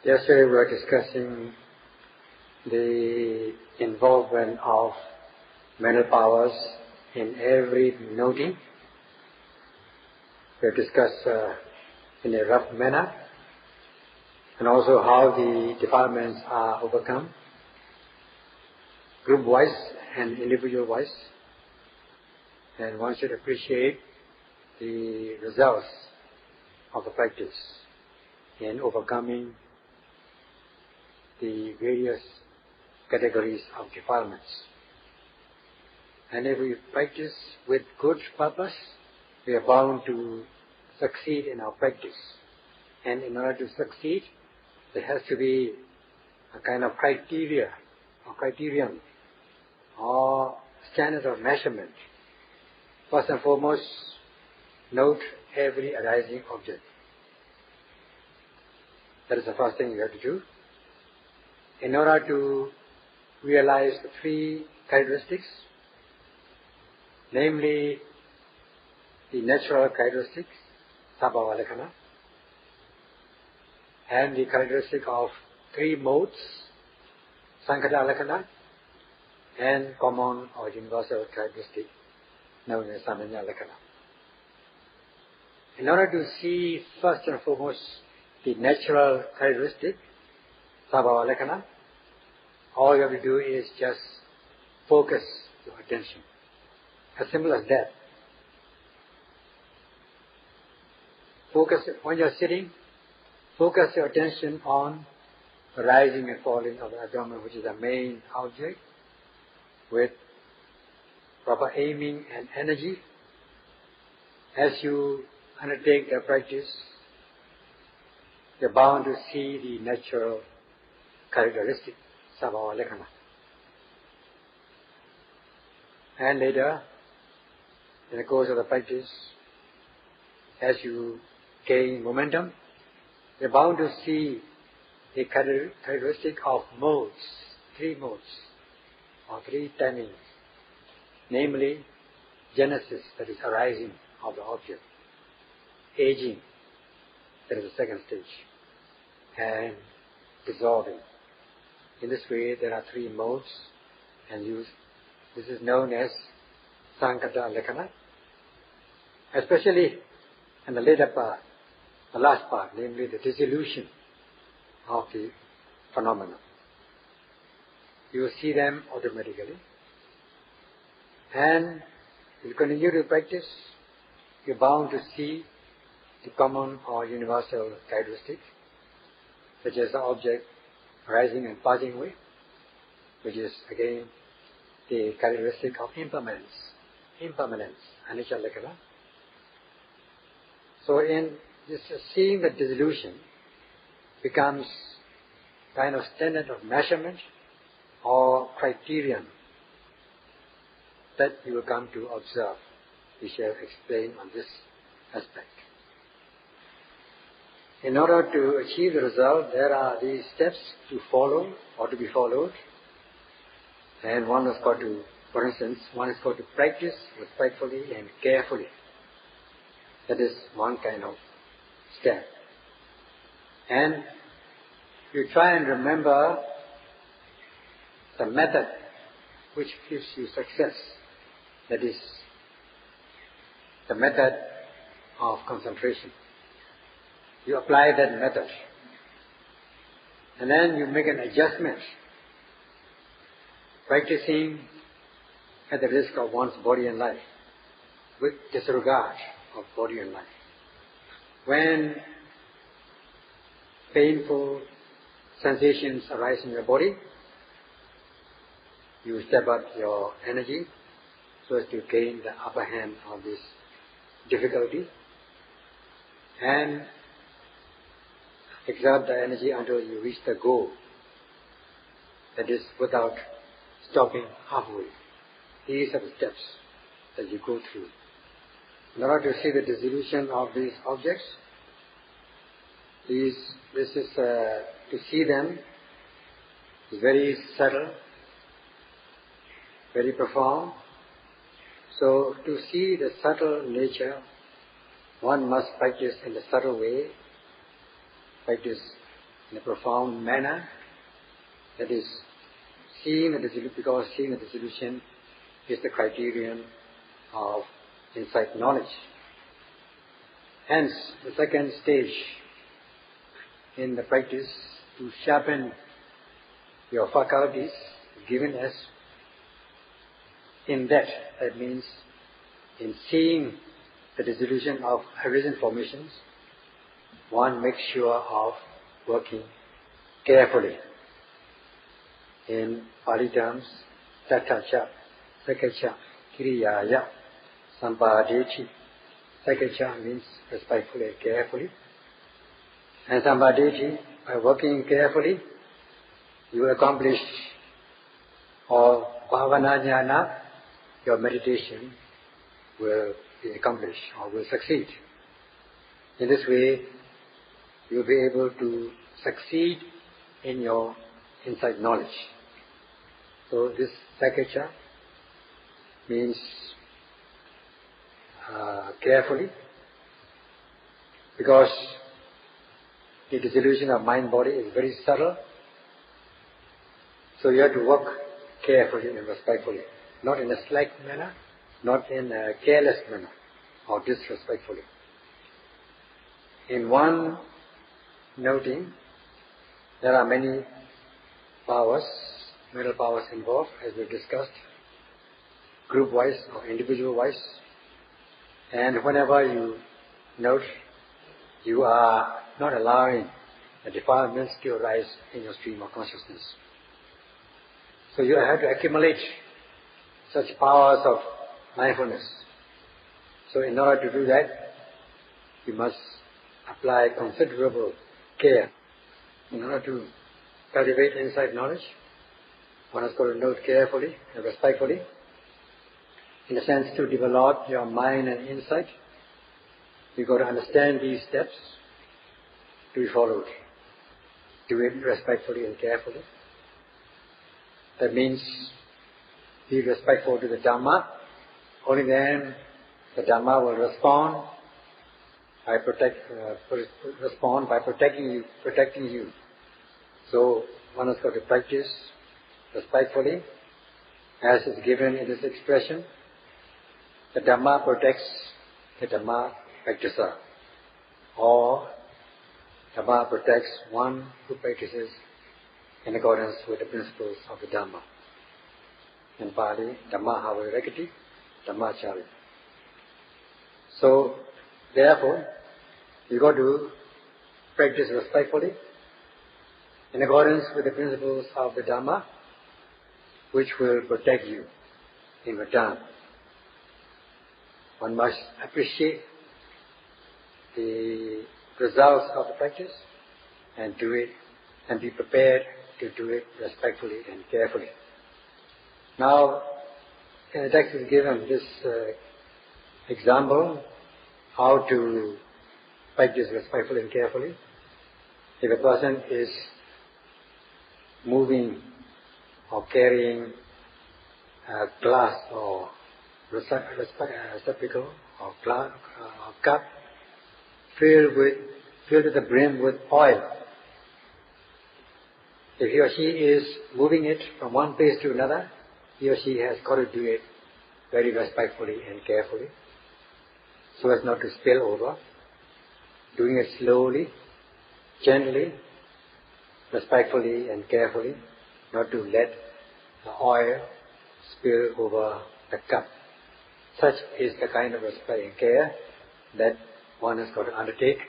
Yesterday we were discussing the involvement of mental powers in every noting. We have discussed in a rough manner, and also how the defilements are overcome, group-wise and individual-wise. And one should appreciate the results of the practice in overcoming the various categories of defilements. And if we practice with good purpose, we are bound to succeed in our practice. And in order to succeed, there has to be a kind of criteria or criterion or standard of measurement. First and foremost, note every arising object. That is the first thing you have to do. In order to realize the three characteristics, namely the natural characteristics, sabhava lakkhana, and the characteristic of three modes, sankhata lakkhana, and common or universal characteristic, known as samanya lakkhana. In order to see first and foremost the natural characteristic, sabhava lakkhana, all you have to do is just focus your attention. As simple as that. Focus, when you are sitting, focus your attention on the rising and falling of the abdomen, which is the main object, with proper aiming and energy. As you undertake the practice, you are bound to see the natural characteristic, sabhava lakkhana. And later, in the course of the practice, as you gain momentum, you are bound to see the characteristic of modes, three modes, or three timings, namely genesis, that is arising of the object, aging, that is the second stage, and dissolving. In this way, there are three modes, and this is known as sankhata lakkhana, especially in the later part, the last part, namely the dissolution of the phenomena. You will see them automatically. And if you continue to practice, you are bound to see the common or universal characteristics, such as the object rising and passing away, which is again the characteristic of impermanence, anicca lakkhana. So in this, seeing the dissolution becomes kind of standard of measurement or criterion that you will come to observe. We shall explain on this aspect. In order to achieve the result, there are these steps to follow or to be followed. And one has got to, for instance, one has got to practice respectfully and carefully. That is one kind of step. And you try and remember the method which gives you success. That is the method of concentration. You apply that method. And then you make an adjustment, practicing at the risk of one's body and life, with disregard of body and life. When painful sensations arise in your body, you step up your energy so as to gain the upper hand of this difficulty and exert the energy until you reach the goal. That is, without stopping halfway. These are the steps that you go through. In order to see the dissolution of these objects, this is to see them is very subtle, very profound. So to see the subtle nature, one must practice in the subtle way, practice in a profound manner. That is, seeing the dissolution, because seeing the dissolution is the criterion of insight knowledge. Hence, the second stage in the practice to sharpen your faculties given as in that. That means in seeing the dissolution of arisen formations, one makes sure of working carefully. In Pali terms, Tatthacha, Sakacha, Kiriyaya, Sampadeti. Sakacha means respectfully and carefully. And Sampadeti, by working carefully, you will accomplish, or Bhavana Jnana, your meditation will be accomplished or will succeed. In this way, you will be able to succeed in your insight knowledge. So this Sakacha means carefully, because the dissolution of mind-body is very subtle. So you have to work carefully and respectfully, not in a slack manner, not in a careless manner or disrespectfully. In one noting, there are many powers, mental powers involved, as we discussed, group-wise or individual-wise. And whenever you note, you are not allowing the defilements to arise in your stream of consciousness. So you have to accumulate such powers of mindfulness. So in order to do that, you must apply considerable care. In order to cultivate insight knowledge, one has got to note carefully and respectfully. In a sense, to develop your mind and insight, you've got to understand these steps to be followed. Do it respectfully and carefully. That means be respectful to the Dhamma. Only then the Dhamma will respond by protecting you. So one has got to practice respectfully, as is given in this expression. The Dhamma protects the Dhamma practicer, or Dhamma protects one who practices in accordance with the principles of the Dhamma. In Pali, Dhamma Havarakati, Dhammachari. So, therefore, you got to practice respectfully in accordance with the principles of the Dhamma, which will protect you in return. One must appreciate the results of the practice and do it, and be prepared to do it respectfully and carefully. Now, in the text is given this example, how to practice respectfully and carefully. If a person is moving or carrying a glass or receptacle or cup filled to the brim with oil, if he or she is moving it from one place to another, he or she has got to do it very respectfully and carefully, so as not to spill over, doing it slowly, gently, respectfully and carefully, not to let the oil spill over the cup. Such is the kind of respect and care that one has got to undertake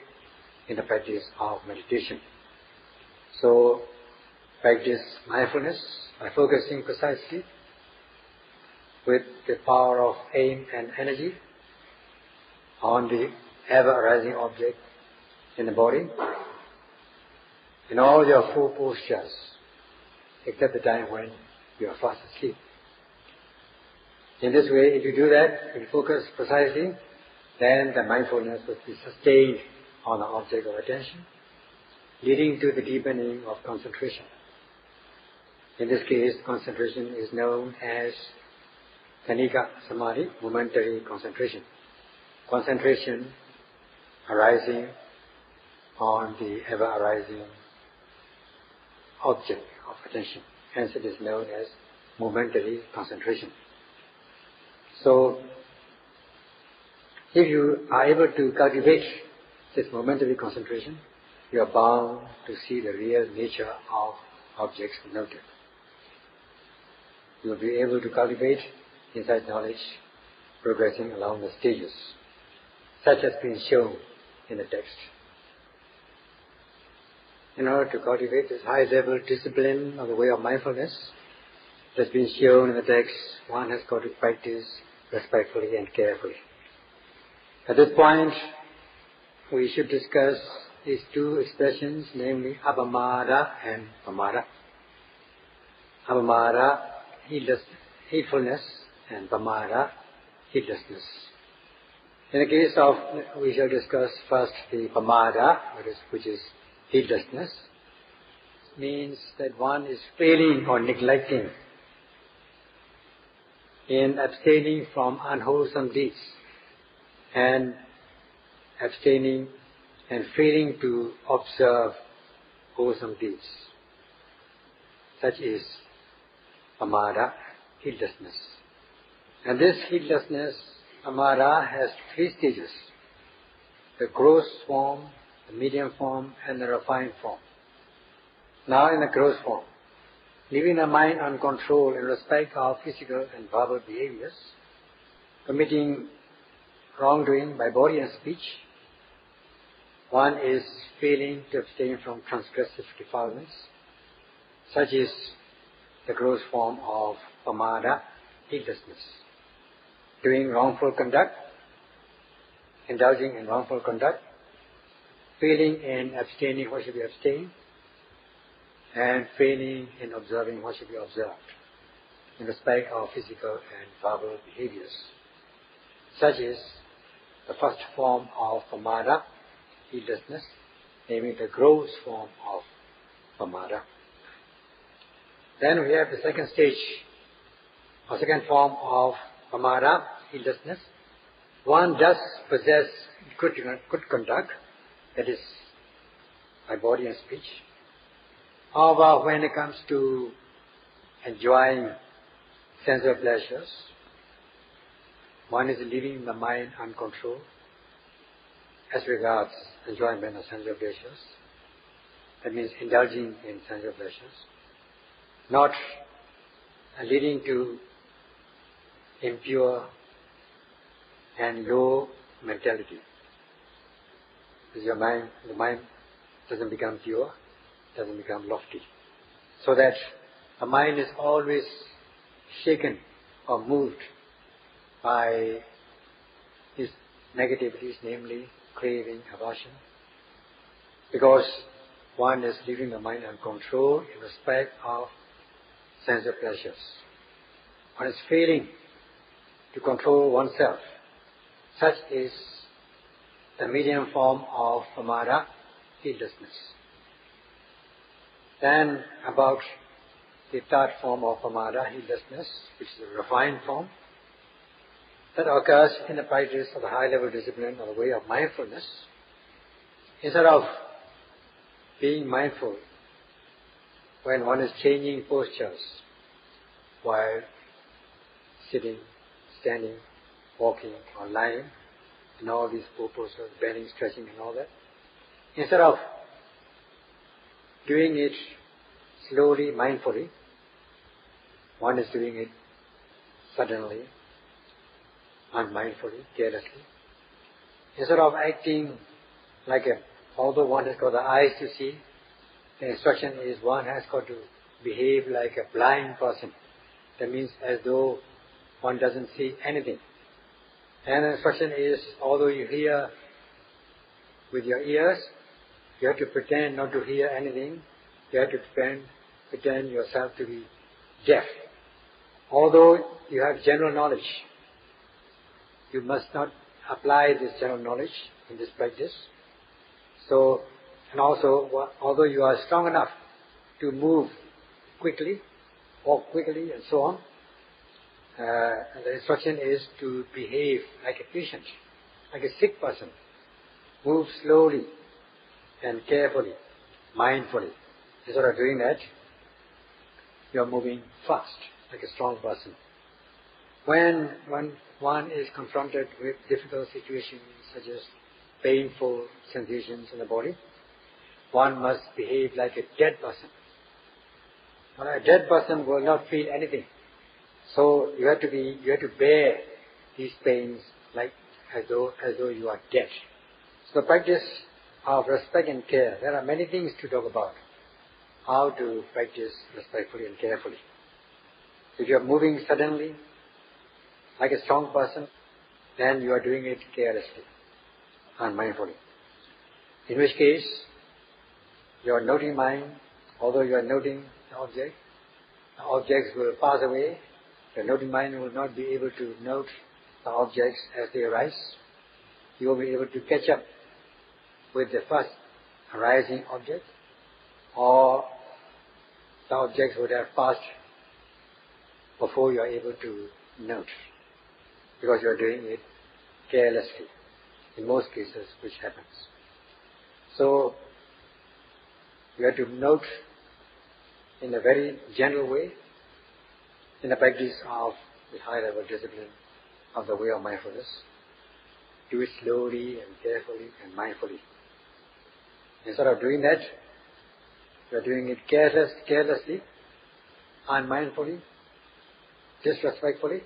in the practice of meditation. So, practice mindfulness by focusing precisely with the power of aim and energy on the ever-arising object in the body, in all your four postures, except the time when you are fast asleep. In this way, if you do that, if you focus precisely, then the mindfulness will be sustained on the object of attention, leading to the deepening of concentration. In this case, concentration is known as Kanika Samadhi, momentary concentration. Concentration arising on the ever-arising object of attention. Hence it is known as momentary concentration. So, if you are able to cultivate this momentary concentration, you are bound to see the real nature of objects noted. You will be able to cultivate insight knowledge progressing along the stages, such as been shown in the text. In order to cultivate this high-level discipline of the way of mindfulness that's been shown in the text, one has got to practice respectfully and carefully. At this point, we should discuss these two expressions, namely apamada and pamada. Apamada, heedfulness, and pamada, heedlessness. In the case of, we shall discuss first the pamada, which is heedlessness. Means that one is failing or neglecting in abstaining from unwholesome deeds and abstaining and failing to observe wholesome deeds. Such is pamada, heedlessness. And this heedlessness, pamada, has three stages: the gross form, the medium form, and the refined form. Now in the gross form, leaving the mind uncontrolled in respect of physical and verbal behaviors, committing wrongdoing by body and speech, one is failing to abstain from transgressive defilements. Such is the gross form of pamada, heedlessness. Doing wrongful conduct, indulging in wrongful conduct, failing in abstaining what should be abstained, and failing in observing what should be observed in respect of physical and verbal behaviors. Such is the first form of pamada, heedlessness, namely the gross form of pamada. Then we have the second stage, or second form of pamada, heedlessness. One does possess good conduct, that is, by body and speech. However, when it comes to enjoying sensual pleasures, one is leaving the mind uncontrolled as regards enjoyment of sensual pleasures. That means indulging in sensual pleasures, not leading to impure and low mentality. Because the mind doesn't become pure, doesn't become lofty. So that the mind is always shaken or moved by these negativities, namely craving, aversion, because one is leaving the mind uncontrolled in respect of sensual pleasures. One is failing to control oneself. Such is the medium form of pamada, heedlessness. Then about the third form of pamada, heedlessness, which is a refined form, that occurs in the practice of a high-level discipline or the way of mindfulness. Instead of being mindful when one is changing postures while sitting, standing, walking or lying, and all these postures, bending, stretching and all that, instead of doing it slowly, mindfully, one is doing it suddenly, unmindfully, carelessly. Instead of acting like although one has got the eyes to see, the instruction is one has got to behave like a blind person. That means as though one doesn't see anything. And the instruction is, although you hear with your ears, you have to pretend not to hear anything. You have to pretend yourself to be deaf. Although you have general knowledge, you must not apply this general knowledge in this practice. So, and also, although you are strong enough to move quickly, walk quickly and so on, the instruction is to behave like a patient, like a sick person. Move slowly and carefully, mindfully, Instead of doing that, you are moving fast, like a strong person. When one is confronted with difficult situations such as painful sensations in the body, one must behave like a dead person. Well, a dead person will not feel anything. So you have to bear these pains like as though you are dead. So the practice of respect and care, there are many things to talk about. How to practice respectfully and carefully. If you are moving suddenly, like a strong person, then you are doing it carelessly, unmindfully. In which case, your noting mind, although you are noting the objects will pass away. The noting mind will not be able to note the objects as they arise. You will be able to catch up with the first arising object, or the objects would have passed before you are able to note, because you are doing it carelessly, in most cases, which happens. So, you have to note in a very gentle way, in the practice of the high-level discipline of the way of mindfulness. Do it slowly and carefully and mindfully. Instead of doing that, you are doing it carelessly, unmindfully, disrespectfully.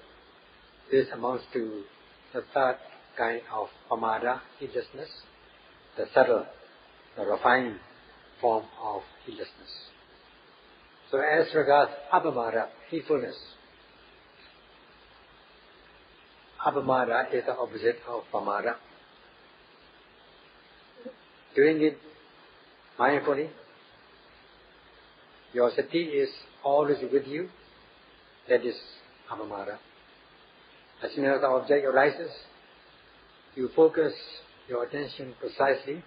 This amounts to the third kind of pamāda, heedlessness, the subtle, the refined form of heedlessness. So as regards apamāda, heedfulness, apamāda is the opposite of pamāda. Doing it mindfully, your sati is always with you, that is apamāda. As soon as the object arises, you focus your attention precisely.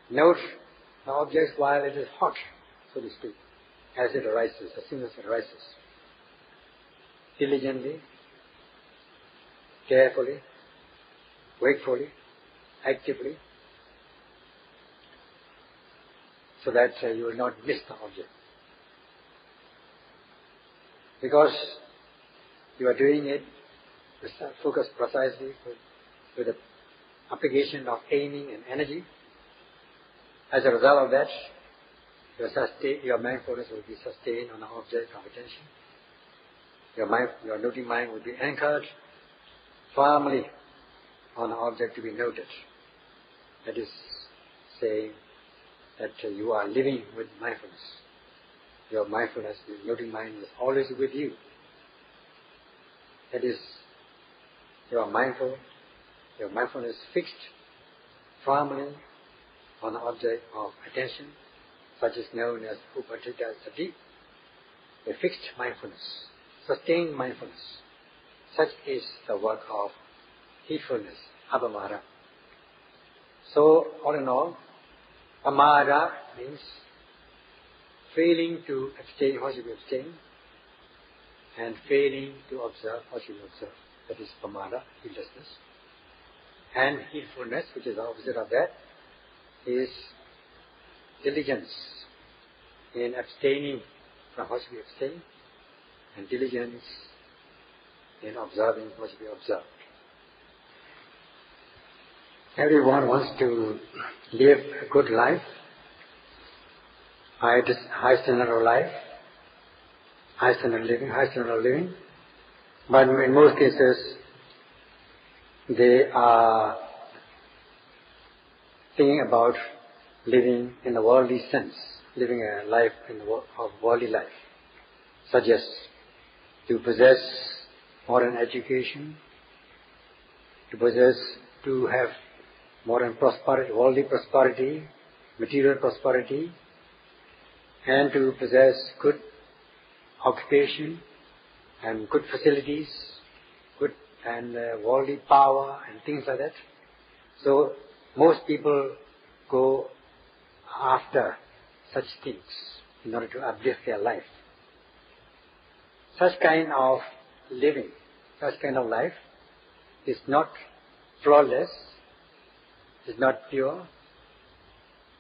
Note the objects while it is hot, so to speak, as it arises, as soon as it arises. Diligently, carefully, wakefully, actively, so that you will not miss the object. Because you are doing it with focus precisely, with the application of aiming and energy. As a result of that, your mindfulness will be sustained on the object of attention. Your noting mind will be anchored firmly on the object to be noted. That is saying that you are living with mindfulness. Your mindfulness, your noting mind is always with you. That is, you are mindful, your mindfulness fixed firmly on the object of attention, such is known as Paṇḍitā Sayadaw, a fixed mindfulness, sustained mindfulness. Such is the work of heedfulness, apamāda. So, all in all, pamāda means failing to abstain what should be abstained, and failing to observe what should be observed. That is pamāda, heedlessness. And heedfulness, which is the opposite of that, is diligence in abstaining from what should be abstained, and diligence in observing what should be observed. Everyone wants to live a good life, high standard of life, high standard of living, but in most cases they are thinking about living in a worldly sense, living a life of worldly life, such as to possess modern education, to have modern prosperity, worldly prosperity, material prosperity, and to possess good occupation and good facilities, good and worldly power and things like that. So most people go after such things in order to uplift their life. Such kind of living, such kind of life is not flawless, is not pure,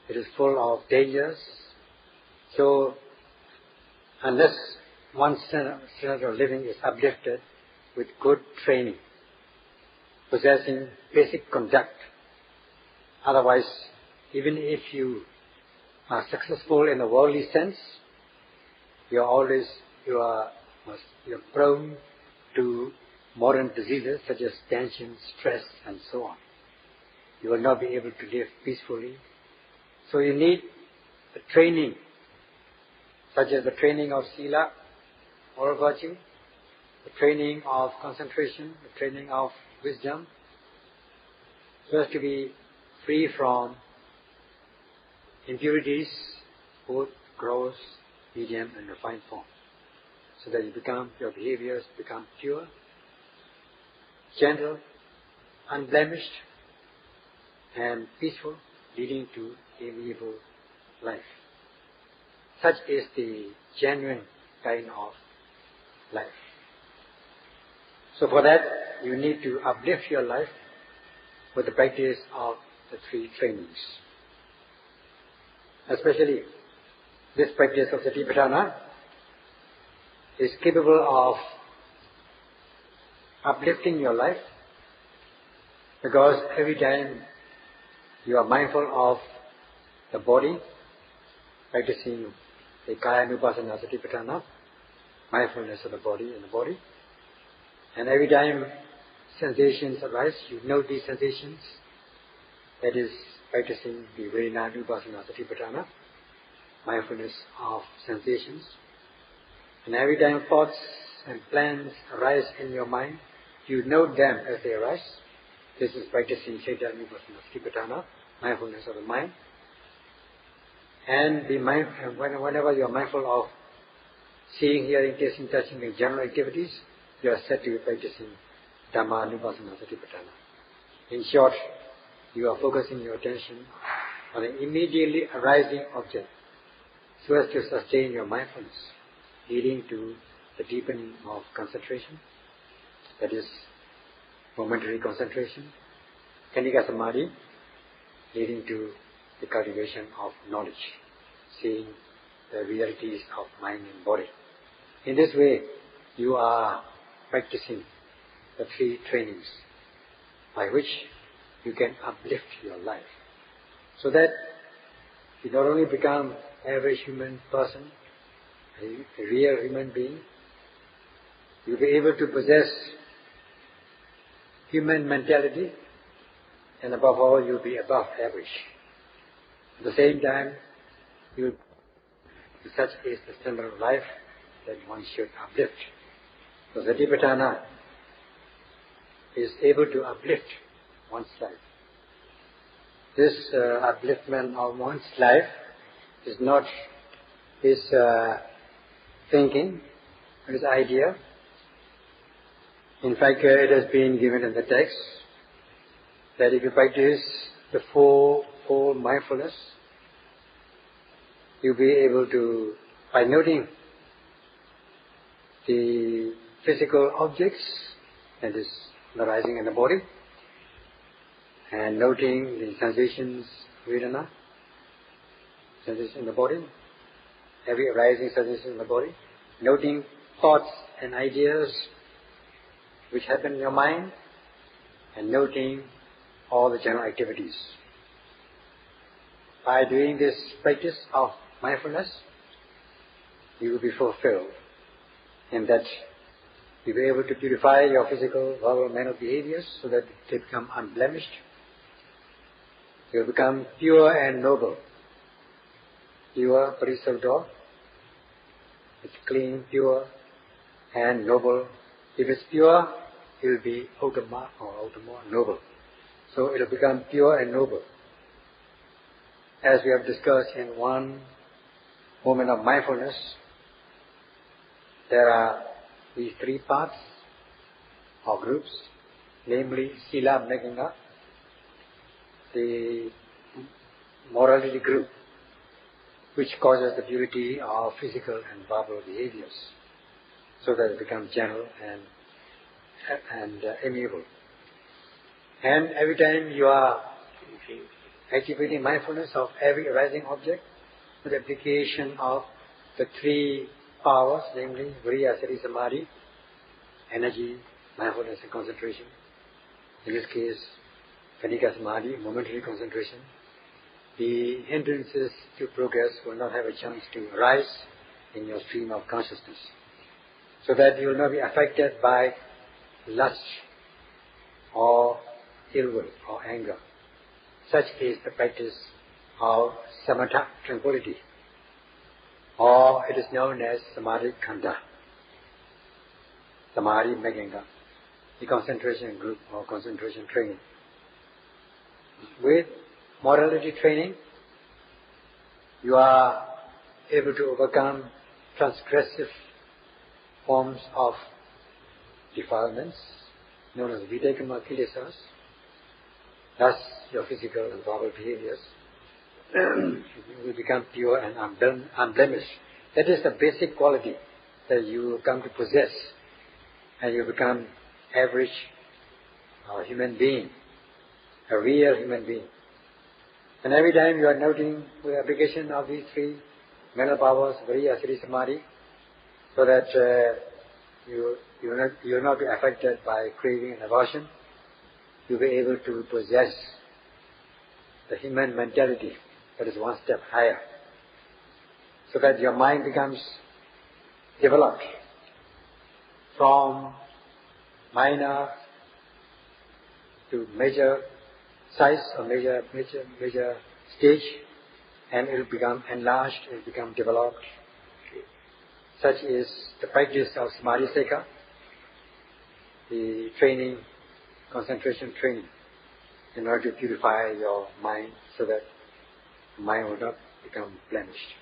It is full of dangers. So, unless one's standard of living is uplifted with good training, possessing basic conduct, otherwise, even if you are successful in a worldly sense, you are prone to modern diseases such as tension, stress, and so on. You will not be able to live peacefully. So you need a training, such as the training of sila, moral virtue, the training of concentration, the training of wisdom, so as to be free from impurities, both gross, medium, and refined form, so that your behaviors become pure, gentle, unblemished, and peaceful, leading to amiable life. Such is the genuine kind of life. So for that, you need to uplift your life with the practice of the three trainings. Especially this practice of Satipatthana is capable of uplifting your life, because every time you are mindful of the body, practicing the Kaya-nupassana Satipatthana, mindfulness of the body and the body, and every time sensations arise, you note these sensations. That is practicing the Vedana-nupassana Satipatthana, mindfulness of sensations. And every time thoughts and plans arise in your mind, you note them as they arise. This is practicing Vedana-nupassana Satipatthana, mindfulness of the mind. And be mindful whenever you are mindful of seeing, hearing, tasting, touching, and general activities, you are said to be practicing Dhamma-nupassana Satipatthana. In short, you are focusing your attention on an immediately arising object, so as to sustain your mindfulness, leading to the deepening of concentration, that is, momentary concentration, Khanika Samadhi, leading to the cultivation of knowledge, seeing the realities of mind and body. In this way, you are practicing the three trainings by which you can uplift your life, so that you not only become an average human person, a real human being, you'll be able to possess human mentality, and above all, you'll be above average. At the same time, such is the standard of life that one should uplift. So Satipatthana is able to uplift one's life. This upliftment of one's life is not his thinking, his idea. In fact, it has been given in the text that if you practice the four-fold mindfulness, you'll be able to, by noting the physical objects that is arising in the body, and noting the sensations, Vedana, sensation in the body, every arising sensation in the body, noting thoughts and ideas which happen in your mind, and noting all the general activities. By doing this practice of mindfulness, you will be fulfilled in that you will be able to purify your physical, verbal, mental behaviors so that they become unblemished. You will become pure and noble. Pure, parisavdo. It's clean, pure, and noble. If it's pure, it will be uttama or uttama, noble. So it will become pure and noble. As we have discussed in one moment of mindfulness, there are these three parts or groups, namely Sila Meganga, the morality group, which causes the purity of physical and verbal behaviors, so that it becomes gentle and amiable. And every time you are activating mindfulness of every arising object with the application of the three powers, namely Viriya, Sati, Samadhi, energy, mindfulness and concentration. In this case, Kanika Samadhi, momentary concentration. The hindrances to progress will not have a chance to arise in your stream of consciousness, so that you will not be affected by lust or ill will or anger. Such is the practice of samatha, tranquility, or it is known as samadhi khanda, samadhi meganga, the concentration group or concentration training. With morality training, you are able to overcome transgressive forms of defilements known as videkama kilesas, thus your physical and verbal behaviors will become pure and unblemished. That is the basic quality that you come to possess, and you become average human being, a real human being. And every time you are noting the application of these three mental powers, Viriya, Sati, Samadhi, so that you will not be affected by craving and aversion, you will be able to possess the human mentality that is one step higher, so that your mind becomes developed from minor to major size or major stage, and it will become enlarged, it will become developed. Such is the practice of Samadhi Sekha, the training, concentration training, in order to purify your mind so that the mind will not become blemished.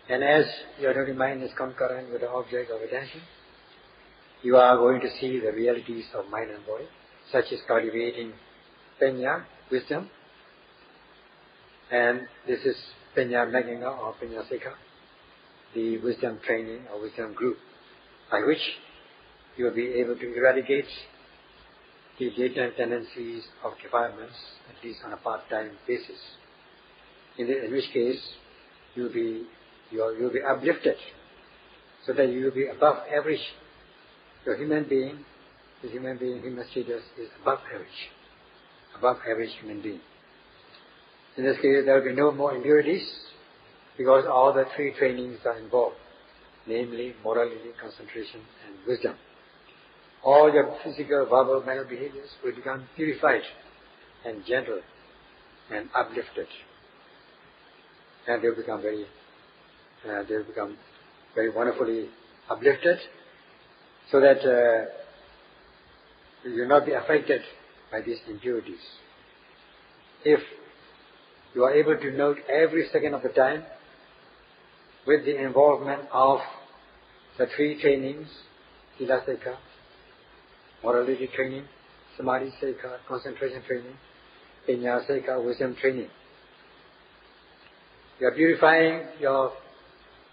And as your dirty mind is concurrent with the object of attention, you are going to see the realities of mind and body, such as cultivating Panya, wisdom, and this is Panya Meganga or Panya Sekha, the wisdom training or wisdom group, by which you will be able to eradicate the latent tendencies of defilements, at least on a part-time basis. In which case, you will be uplifted, so that you will be above average. Your human being, human status is above average human being. In this case, there will be no more impurities, because all the three trainings are involved, namely morality, concentration and wisdom. All your physical, verbal, mental behaviors will become purified and gentle and uplifted, and they will become very wonderfully uplifted, so that you will not be affected by these impurities. If you are able to note every second of the time with the involvement of the three trainings, Sila Sekha, morality training, Samadhi Sekha, concentration training, Panya Sekha, wisdom training, you are purifying your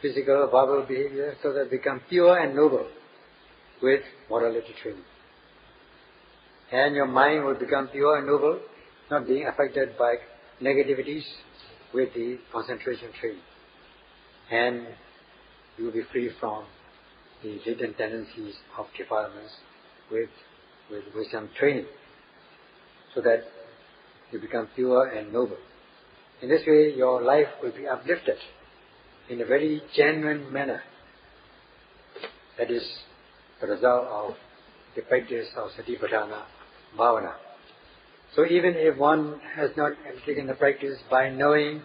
physical, verbal behavior so that they become pure and noble with morality training. And your mind will become pure and noble, not being affected by negativities with the concentration training. And you will be free from the latent tendencies of defilements with wisdom training, so that you become pure and noble. In this way, your life will be uplifted in a very genuine manner. That is the result of the practice of Satipatthana Bhavana. So even if one has not taken the practice, by knowing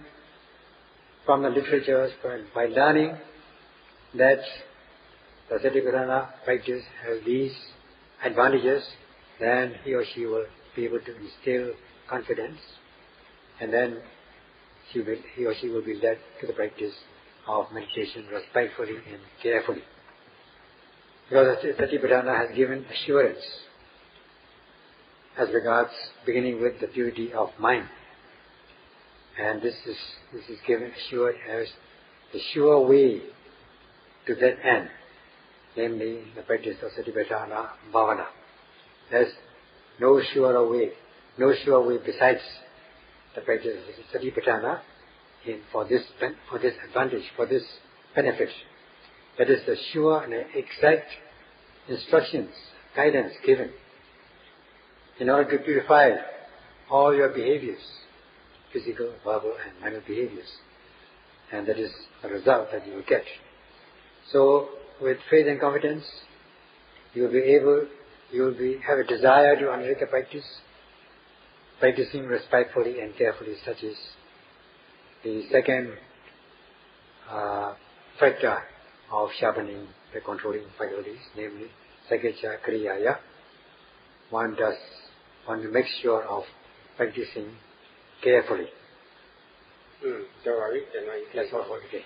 from the literatures, by learning that the Satipatthana practice has these advantages, then he or she will be able to instill confidence, and then he or she will be led to the practice of meditation respectfully and carefully. Because Satipatthana has given assurance as regards beginning with the purity of mind, and this is given assured as the sure way to that end, namely the practice of Satipatthana Bhavana. There's no surer way besides the practice of Satipatthana for this advantage, for this benefit. That is the sure and exact instructions, guidance given in order to purify all your behaviors, physical, verbal and mental behaviors. And that is the result that you will get. So, with faith and confidence, you will have a desire to undertake a practice, practicing respectfully and carefully, such as the second factor of sharpening the controlling faculties, namely Sakya Kriyaya. One to make sure of practicing carefully. That's all for today.